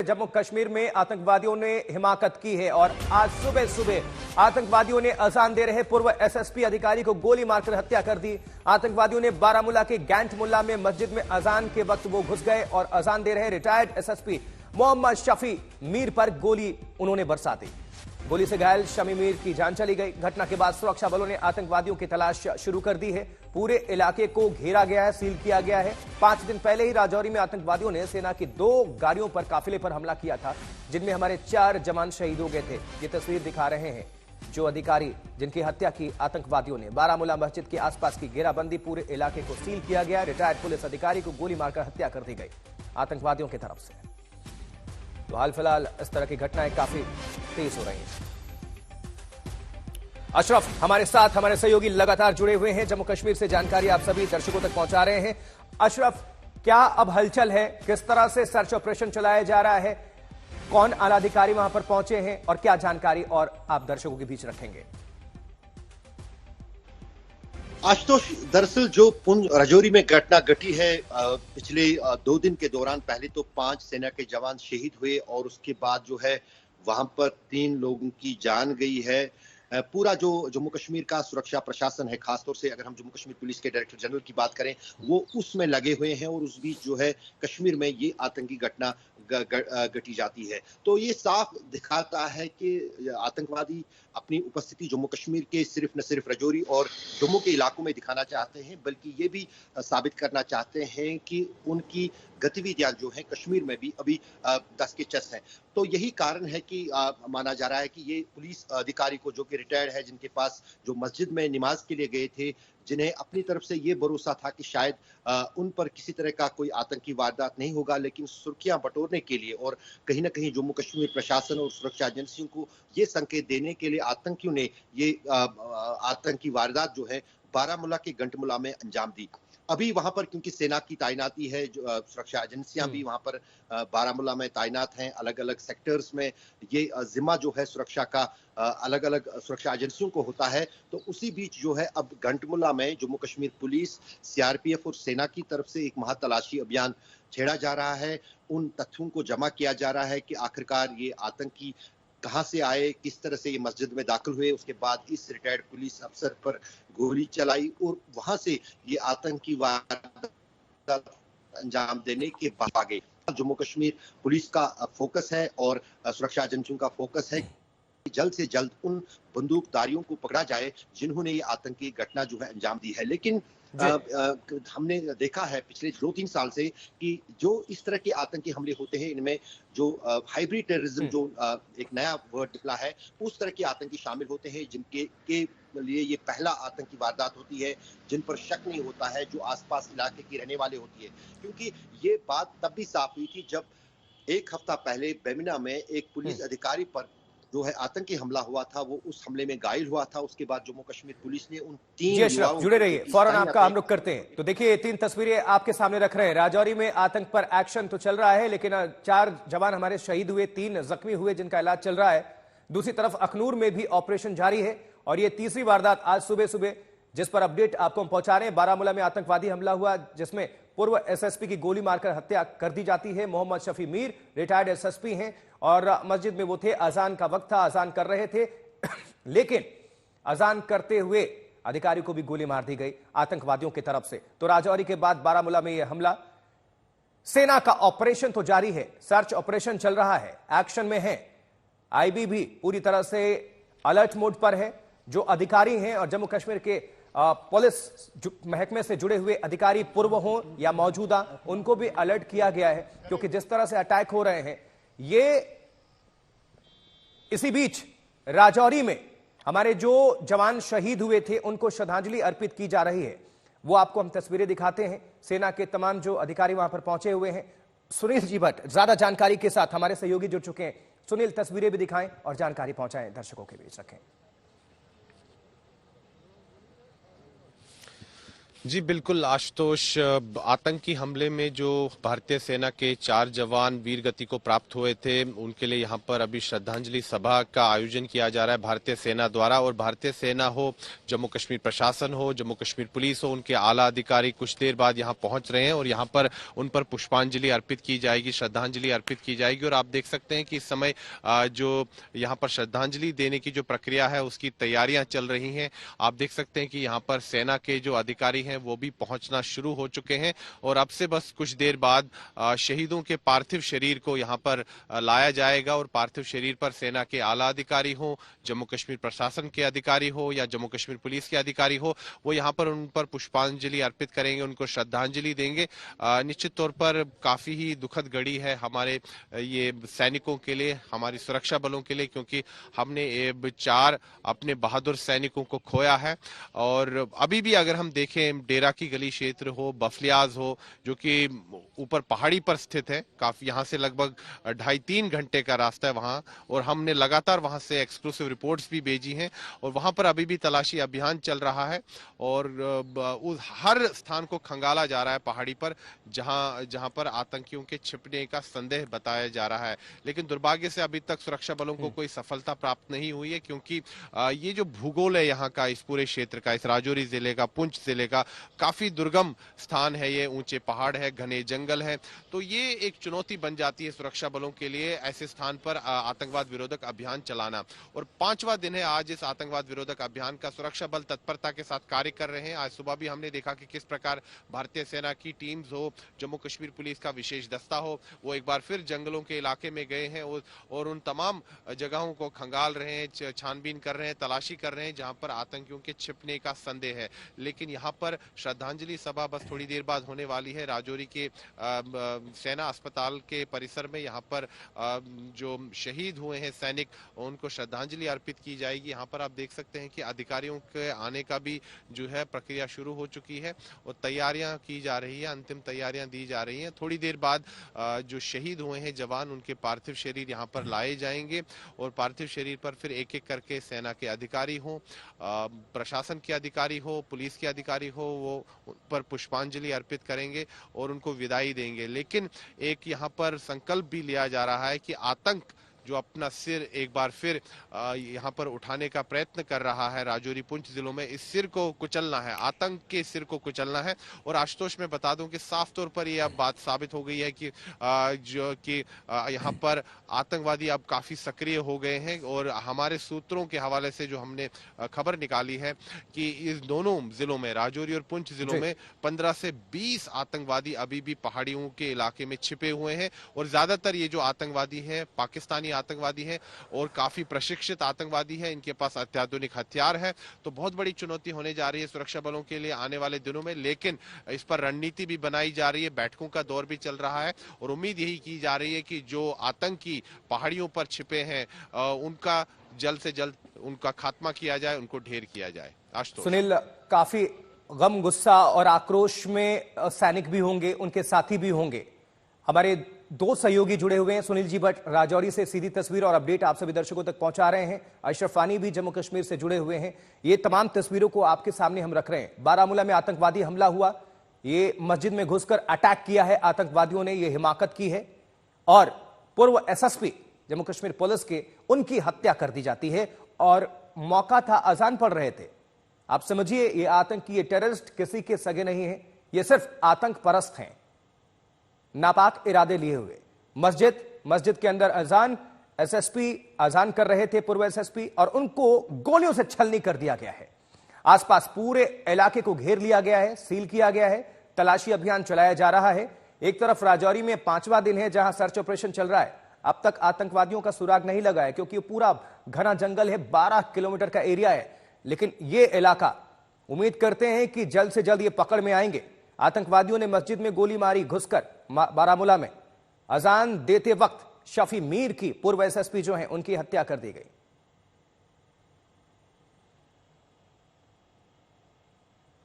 जम्मू कश्मीर में आतंकवादियों ने हिमाकत की है और आज सुबह सुबह आतंकवादियों ने अजान दे रहे पूर्व एसएसपी अधिकारी को गोली मारकर हत्या कर दी। आतंकवादियों ने बारामूला के गैंट मुल्ला में मस्जिद में अजान के वक्त वो घुस गए और अजान दे रहे रिटायर्ड एसएसपी मोहम्मद शफी मीर पर गोली उन्होंने बरसा दी। गोली से घायल शमी मीर की जान चली गई। घटना के बाद सुरक्षा बलों ने आतंकवादियों की तलाश शुरू कर दी है। पूरे इलाके को घेरा गया है, सील किया गया है। 5 दिन पहले ही राजौरी में आतंकवादियों ने सेना की 2 गाड़ियों पर काफिले पर हमला किया था, जिनमें हमारे 4 जवान शहीद हो गए थे। ये तस्वीर दिखा रहे हैं जो अधिकारी जिनकी हत्या की आतंकवादियों ने। बारामूला मस्जिद के आसपास की घेराबंदी, पूरे इलाके को सील किया गया। रिटायर्ड पुलिस अधिकारी को गोली मारकर हत्या कर दी गई आतंकवादियों की तरफ से। तो हाल फिलहाल इस तरह की घटनाएं काफी तेज हो रही हैं। अशरफ हमारे साथ, हमारे सहयोगी लगातार जुड़े हुए हैं। जम्मू कश्मीर से जानकारी आप सभी दर्शकों तक पहुंचा रहे हैं। अशरफ, क्या अब हलचल है? किस तरह से सर्च ऑपरेशन चलाया जा रहा है? कौन आला अधिकारी वहां पर पहुंचे हैं और क्या जानकारी और आप दर्शकों के बीच रखेंगे? आशुतोष, दरअसल जो पुंछ राजौरी में घटना घटी है, पिछले 2 दिन के दौरान पहले तो 5 सेना के जवान शहीद हुए और उसके बाद जो है वहां पर 3 लोगों की जान गई है। पूरा जो जम्मू कश्मीर का सुरक्षा प्रशासन है, खासतौर से अगर हम जम्मू कश्मीर पुलिस के डायरेक्टर जनरल की बात करें, वो उसमें लगे हुए हैं और उस बीच जो है कश्मीर में ये आतंकी घटना घटी जाती है। तो ये साफ दिखाता है कि आतंकवादी अपनी उपस्थिति जम्मू कश्मीर के न सिर्फ राजौरी और जम्मू के इलाकों में दिखाना चाहते हैं, बल्कि ये भी साबित करना चाहते हैं कि उनकी गतिविधियां जो है कश्मीर में भी अभी दस के चस है। तो यही कारण है कि माना जा रहा है कि ये पुलिस अधिकारी को, जो कि रिटायर्ड है, जिनके पास जो मस्जिद में नमाज के लिए गए थे, जिन्हें अपनी तरफ से ये भरोसा था कि शायद उन पर किसी तरह का कोई आतंकी वारदात नहीं होगा, लेकिन सुर्खियां बटोरने के लिए और कहीं ना कहीं जम्मू कश्मीर प्रशासन और सुरक्षा एजेंसियों को ये संकेत देने के लिए आतंकियों ने ये आतंकी वारदात जो है बारामूला के गंटमुला में अंजाम दी। अभी वहां पर क्योंकि सेना की तैनाती है, जो सुरक्षा एजेंसियां भी वहां पर बारामूला में तैनात हैं, अलग अलग सेक्टर्स में ये जिम्मा जो है सुरक्षा का अलग अलग सुरक्षा एजेंसियों को होता है। तो उसी बीच जो है अब गंटमुला में जम्मू कश्मीर पुलिस, सीआरपीएफ और सेना की तरफ से एक महातलाशी अभियान छेड़ा जा रहा है। उन तथ्यों को जमा किया जा रहा है कि आखिरकार ये आतंकी कहां से आए, किस तरह से ये मस्जिद में दाखिल हुए, उसके बाद इस रिटायर्ड पुलिस अफसर पर गोली चलाई और वहां से ये आतंकी वारदात अंजाम देने के बाद आगे जम्मू कश्मीर पुलिस का फोकस है और सुरक्षा एजेंसियों का फोकस है कि जल्द से जल्द उन बंदूकधारियों को पकड़ा जाए जिन्होंने ये आतंकी घटना जो है अंजाम दी है। लेकिन हमने देखा है पिछले 2-3 साल से कि जो इस तरह के आतंकी हमले होते हैं, इनमें जो हाइब्रिड टेररिज्म, जो एक नया वर्ड निकला है, उस तरह के आतंकी शामिल होते हैं, जिनके के लिए ये पहला आतंकी वारदात होती है, जिन पर शक नहीं होता है, जो आसपास इलाके की रहने वाले होती है। क्योंकि ये बात तब भी साफ हुई थी जब 1 हफ्ता पहले बेमिना में एक पुलिस अधिकारी पर जो है आतंकी हमला हुआ था, वो उस हमले में घायल हुआ था। उसके बाद जम्मू कश्मीर पुलिस ने उन 3 युवाओं, जुड़े रहिए, फौरन आपका हम रुख करते हैं। तो देखिए, 3 तस्वीरें आपके सामने रख रहे हैं। राजौरी में आतंक पर एक्शन तो चल रहा है, लेकिन 4 जवान हमारे शहीद हुए, 3 जख्मी हुए जिनका इलाज चल रहा है। दूसरी तरफ अखनूर में भी ऑपरेशन जारी है और ये तीसरी वारदात आज सुबह सुबह जिस पर अपडेट आपको हम पहुंचा रहे हैं। बारामूला में आतंकवादी हमला हुआ जिसमें पूर्व एसएसपी की गोली मारकर हत्या कर दी जाती है। मोहम्मद शफी मीर रिटायर्ड एसएसपी हैं और मस्जिद में वो थे, अजान का वक्त था, अजान कर रहे थे लेकिन अजान करते हुए अधिकारी को भी गोली मार दी गई आतंकवादियों की तरफ से। तो राजौरी के बाद बारामूला में यह हमला। सेना का ऑपरेशन तो जारी है, सर्च ऑपरेशन चल रहा है, एक्शन में है। आईबी भी पूरी तरह से अलर्ट मोड पर है। जो अधिकारी हैं और जम्मू कश्मीर के पुलिस महकमे से जुड़े हुए अधिकारी पूर्व हों या मौजूदा, उनको भी अलर्ट किया गया है, क्योंकि जिस तरह से अटैक हो रहे हैं ये। इसी बीच राजौरी में हमारे जो जवान शहीद हुए थे उनको श्रद्धांजलि अर्पित की जा रही है। वो आपको हम तस्वीरें दिखाते हैं। सेना के तमाम जो अधिकारी वहां पर पहुंचे हुए हैं। सुनील जी भट्ट ज्यादा जानकारी के साथ हमारे सहयोगी जुड़ चुके हैं। सुनील, तस्वीरें भी दिखाएं और जानकारी पहुंचाएं, दर्शकों के बीच रखें। जी बिल्कुल आशुतोष, आतंकी हमले में जो भारतीय सेना के 4 जवान वीर गति को प्राप्त हुए थे उनके लिए यहाँ पर अभी श्रद्धांजलि सभा का आयोजन किया जा रहा है भारतीय सेना द्वारा। और भारतीय सेना हो, जम्मू कश्मीर प्रशासन हो, जम्मू कश्मीर पुलिस हो, उनके आला अधिकारी कुछ देर बाद यहाँ पहुंच रहे हैं और यहाँ पर उन पर पुष्पांजलि अर्पित की जाएगी, श्रद्धांजलि अर्पित की जाएगी। और आप देख सकते हैं कि इस समय जो यहाँ पर श्रद्धांजलि देने की जो प्रक्रिया है उसकी तैयारियां चल रही हैं। आप देख सकते हैं कि यहाँ पर सेना के जो अधिकारी हैं वो भी पहुंचना शुरू हो चुके हैं और अब से बस कुछ देर बाद शहीदों के पार्थिव शरीर को यहाँ पर लाया जाएगा और पार्थिव शरीर पर सेना के आला अधिकारी हो, जम्मू कश्मीर प्रशासन के अधिकारी हो या जम्मू कश्मीर पुलिस के अधिकारी हो, वो यहाँ पर उन पर पुष्पांजलि अर्पित करेंगे, उनको श्रद्धांजलि देंगे। निश्चित तौर पर काफी ही दुखद घड़ी है हमारे ये सैनिकों के लिए, हमारी सुरक्षा बलों के लिए, क्योंकि हमने 4 अपने बहादुर सैनिकों को खोया है। और अभी भी अगर हम देखें, डेरा की गली क्षेत्र हो, बफलियाज हो, जो कि ऊपर पहाड़ी पर स्थित है, काफी यहाँ से लगभग 2.5-3 घंटे का रास्ता है वहां, और हमने लगातार वहां से एक्सक्लूसिव रिपोर्ट्स भी भेजी हैं और वहां पर अभी भी तलाशी अभियान चल रहा है और हर स्थान को खंगाला जा रहा है पहाड़ी पर जहां पर आतंकियों के छिपने का संदेह बताया जा रहा है। लेकिन दुर्भाग्य से अभी तक सुरक्षा बलों को कोई सफलता प्राप्त नहीं हुई है, क्योंकि ये जो भूगोल है यहाँ का, इस पूरे क्षेत्र का, इस राजौरी जिले का, पुंछ जिले का, काफी दुर्गम स्थान है, ये ऊंचे पहाड़ है, घने जंगल है, तो ये एक चुनौती बन जाती है सुरक्षा बलों के लिए ऐसे स्थान पर आतंकवाद विरोधक अभियान चलाना। और 5वां दिन है आज इस आतंकवाद विरोधक अभियान का। सुरक्षा बल तत्परता के साथ कार्य कर रहे हैं। आज सुबह भी हमने देखा कि किस प्रकार भारतीय सेना की टीम्स हो, जम्मू कश्मीर पुलिस का विशेष दस्ता हो, वो एक बार फिर जंगलों के इलाके में गए हैं और उन तमाम जगहों को खंगाल रहे हैं, छानबीन कर रहे हैं, तलाशी कर रहे हैं जहां पर आतंकियों के छिपने का संदेह है। लेकिन यहाँ पर श्रद्धांजलि सभा बस थोड़ी देर बाद होने वाली है। राजौरी के सेना अस्पताल के परिसर में यहाँ पर जो शहीद हुए हैं सैनिक, उनको श्रद्धांजलि अर्पित की जाएगी। यहाँ पर आप देख सकते हैं कि अधिकारियों के आने का भी जो है प्रक्रिया शुरू हो चुकी है और तैयारियां की जा रही है, अंतिम तैयारियां दी जा रही हैं। थोड़ी देर बाद जो शहीद हुए हैं जवान, उनके पार्थिव शरीर यहाँ पर लाए जाएंगे और पार्थिव शरीर पर फिर एक एक करके सेना के अधिकारी हो, प्रशासन के अधिकारी हो, पुलिस के अधिकारी हो, वो उन पर पुष्पांजलि अर्पित करेंगे और उनको विदाई देंगे। लेकिन एक यहाँ पर संकल्प भी लिया जा रहा है कि आतंक जो अपना सिर एक बार फिर यहाँ पर उठाने का प्रयत्न कर रहा है राजौरी पुंछ जिलों में, इस सिर को कुचलना है, आतंक के सिर को कुचलना है। और आशुतोष मैं बता दूं कि साफ तौर पर यह अब बात साबित हो गई है कि यहाँ पर आतंकवादी अब काफी सक्रिय हो गए हैं और हमारे सूत्रों के हवाले से जो हमने खबर निकाली है कि इस दोनों जिलों में, राजौरी और पुंछ जिलों में 15 से 20 आतंकवादी अभी भी पहाड़ियों के इलाके में छिपे हुए हैं और ज्यादातर ये जो आतंकवादी हैं पाकिस्तानी आतंकवादी हैं और काफी प्रशिक्षित आतंकवादी हैं, इनके पास अत्याधुनिक हथियार है। तो बहुत बड़ी चुनौती होने जा रही है सुरक्षा बलों के लिए आने वाले दिनों में। लेकिन इस पर रणनीति भी बनाई जा रही है, बैठकों का दौर भी चल रहा है और उम्मीद यही की जा रही है कि जो आतंकी पहाड़ियों पर छिपे हैं उनका जल्द से जल्द उनका खात्मा किया जाए, उनको ढेर किया जाए। आशुतोष। सुनील, काफी गम, गुस्सा और आक्रोश में सैनिक भी होंगे, उनके साथी भी होंगे। हमारे 2 सहयोगी जुड़े हुए हैं, सुनील जी भट्ट राजौरी से सीधी तस्वीर और अपडेट आप सभी दर्शकों तक पहुंचा रहे हैं। अशरफ फानी भी जम्मू कश्मीर से जुड़े हुए हैं। ये तमाम तस्वीरों को आपके सामने हम रख रहे हैं। बारामूला में आतंकवादी हमला हुआ, ये मस्जिद में घुसकर अटैक किया है आतंकवादियों ने, ये हिमाकत की है और पूर्व एसएसपी जम्मू कश्मीर पुलिस के, उनकी हत्या कर दी जाती है। और मौका था, अजान पढ़ रहे थे। आप समझिए, ये आतंकी, ये टेररिस्ट किसी के सगे नहीं है, ये सिर्फ आतंक परस्त हैं, नापाक इरादे लिए हुए। मस्जिद के अंदर अजान, एसएसपी अजान कर रहे थे, पूर्व एसएसपी, और उनको गोलियों से छलनी कर दिया गया है। आसपास पूरे इलाके को घेर लिया गया है, सील किया गया है, तलाशी अभियान चलाया जा रहा है। एक तरफ राजौरी में 5वां दिन है जहां सर्च ऑपरेशन चल रहा है। अब तक आतंकवादियों का सुराग नहीं लगा है क्योंकि पूरा घना जंगल है, 12 किलोमीटर का एरिया है। लेकिन यह इलाका, उम्मीद करते हैं कि जल्द से जल्द ये पकड़ में आएंगे। आतंकवादियों ने मस्जिद में गोली मारी घुसकर बारामूला में। अजान देते वक्त शफी मीर की, पूर्व एसएसपी जो हैं, उनकी हत्या कर दी गई।